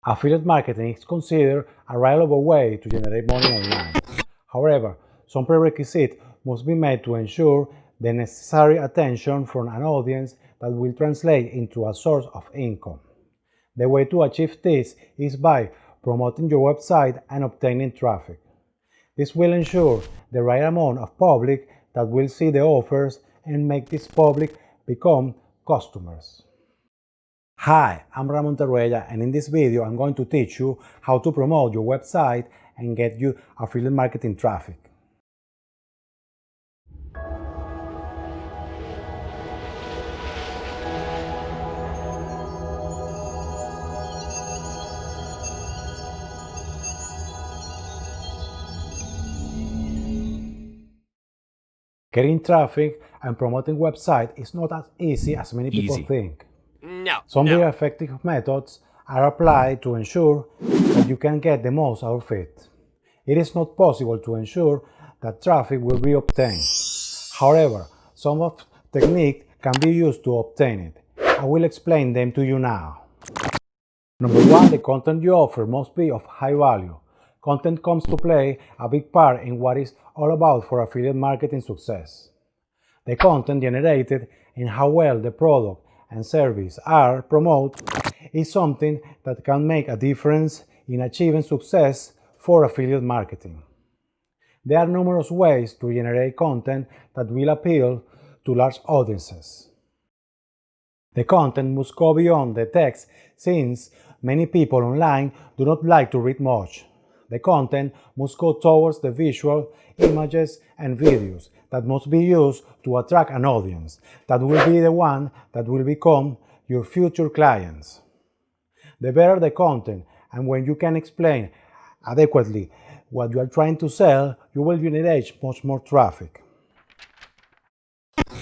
Affiliate marketing is considered a reliable way to generate money online. However, some prerequisites must be made to ensure the necessary attention from an audience that will translate into a source of income. The way to achieve this is by promoting your website and obtaining traffic. This will ensure the right amount of public that will see the offers and make this public become customers. Hi, I'm Ramon Teruella, and in this video I'm going to teach you how to promote your website and get you affiliate marketing traffic. Getting traffic and promoting website is not as easy as many people think. Some very effective methods are applied to ensure that you can get the most out of it. It is not possible to ensure that traffic will be obtained. However, some of the techniques can be used to obtain it. I will explain them to you now. Number one, the content you offer must be of high value. Content comes to play a big part in what it's all about for affiliate marketing success. The content generated and how well the product and service are promoted is something that can make a difference in achieving success for affiliate marketing. There are numerous ways to generate content that will appeal to large audiences. The content must go beyond the text since many people online do not like to read much. The content must go towards the visual, images, and videos that must be used to attract an audience that will be the one that will become your future clients. The better the content, and when you can explain adequately what you are trying to sell, you will generate much more traffic.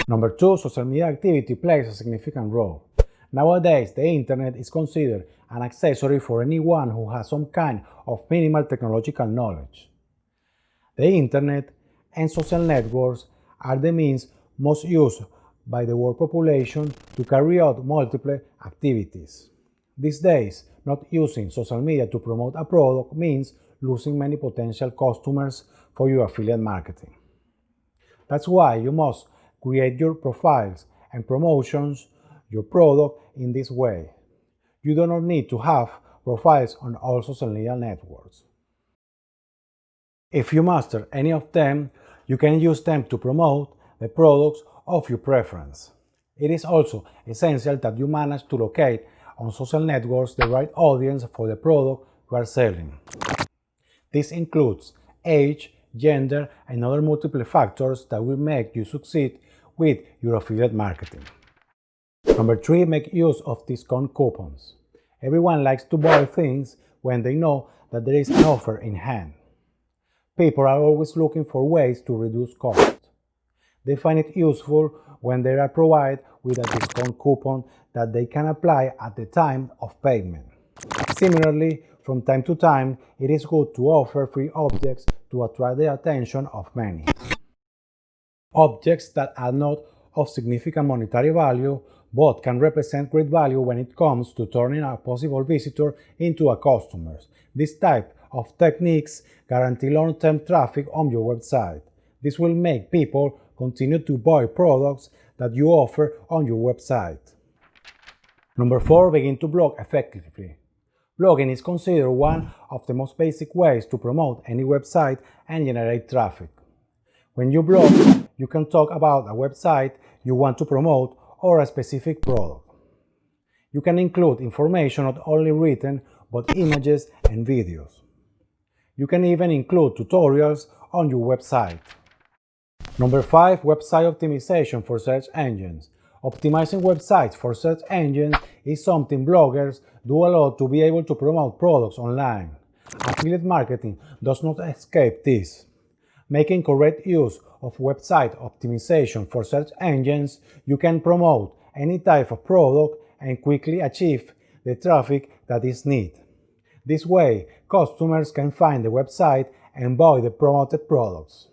Number two, social media activity plays a significant role. Nowadays, the internet is considered an accessory for anyone who has some kind of minimal technological knowledge. The internet and social networks are the means most used by the world population to carry out multiple activities. These days, not using social media to promote a product means losing many potential customers for your affiliate marketing. That's why you must create your profiles and promotions your product in this way. You do not need to have profiles on all social media networks. If you master any of them, you can use them to promote the products of your preference. It is also essential that you manage to locate on social networks the right audience for the product you are selling. This includes age, gender, and other multiple factors that will make you succeed with your affiliate marketing. Number three, make use of discount coupons. Everyone likes to buy things when they know that there is an offer in hand. People are always looking for ways to reduce costs. They find it useful when they are provided with a discount coupon that they can apply at the time of payment. Similarly, from time to time, it is good to offer free objects to attract the attention of many. Objects that are not of significant monetary value, but can represent great value when it comes to turning a possible visitor into a customer. This type of techniques guarantee long-term traffic on your website. This will make people continue to buy products that you offer on your website. Number four, begin to blog effectively. Blogging is considered one of the most basic ways to promote any website and generate traffic. When you blog, you can talk about a website you want to promote or a specific product. You can include information not only written, but images and videos. You can even include tutorials on your website. Number five, website optimization for search engines. Optimizing websites for search engines is something bloggers do a lot to be able to promote products online. Affiliate marketing does not escape this. Making correct use of website optimization for search engines, you can promote any type of product and quickly achieve the traffic that is needed. This way, customers can find the website and buy the promoted products.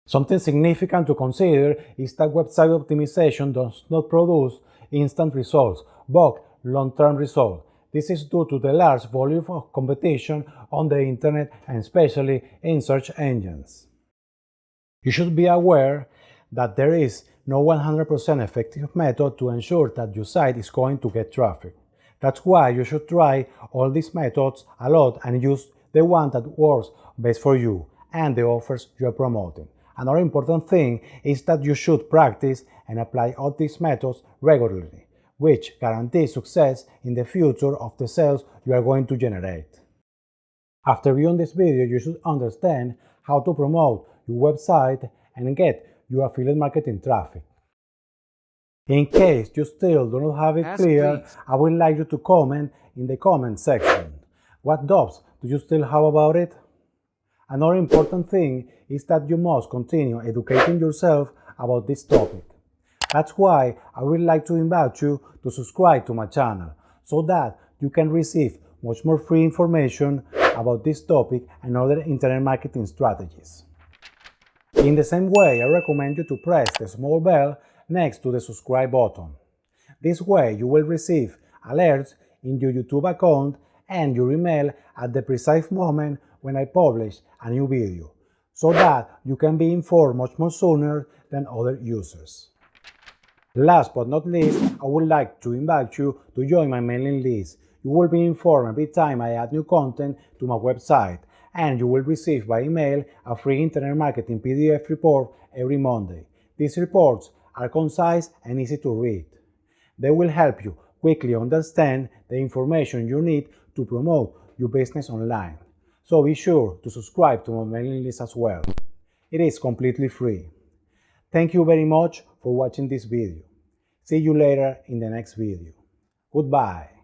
Something significant to consider is that website optimization does not produce instant results, but long-term results. This is due to the large volume of competition on the internet and especially in search engines. You should be aware that there is no 100% effective method to ensure that your site is going to get traffic. That's why you should try all these methods a lot and use the one that works best for you and the offers you are promoting. Another important thing is that you should practice and apply all these methods regularly, which guarantees success in the future of the sales you are going to generate. After viewing this video, you should understand how to promote your website and get your affiliate marketing traffic. In case you still do not have it clear, I would like you to comment in the comment section. What doubts do you still have about it? Another important thing is that you must continue educating yourself about this topic. That's why I would like to invite you to subscribe to my channel so that you can receive much more free information about this topic and other internet marketing strategies. In the same way, I recommend you to press the small bell next to the subscribe button. This way you will receive alerts in your YouTube account and your email at the precise moment when I publish a new video, so that you can be informed much more sooner than other users. Last but not least, I would like to invite you to join my mailing list. You will be informed every time I add new content to my website, and you will receive by email a free internet marketing PDF report every Monday. These reports are concise and easy to read. They will help you quickly understand the information you need to promote your business online. So be sure to subscribe to my mailing list as well. It is completely free. Thank you very much for watching this video. See you later in the next video. Goodbye.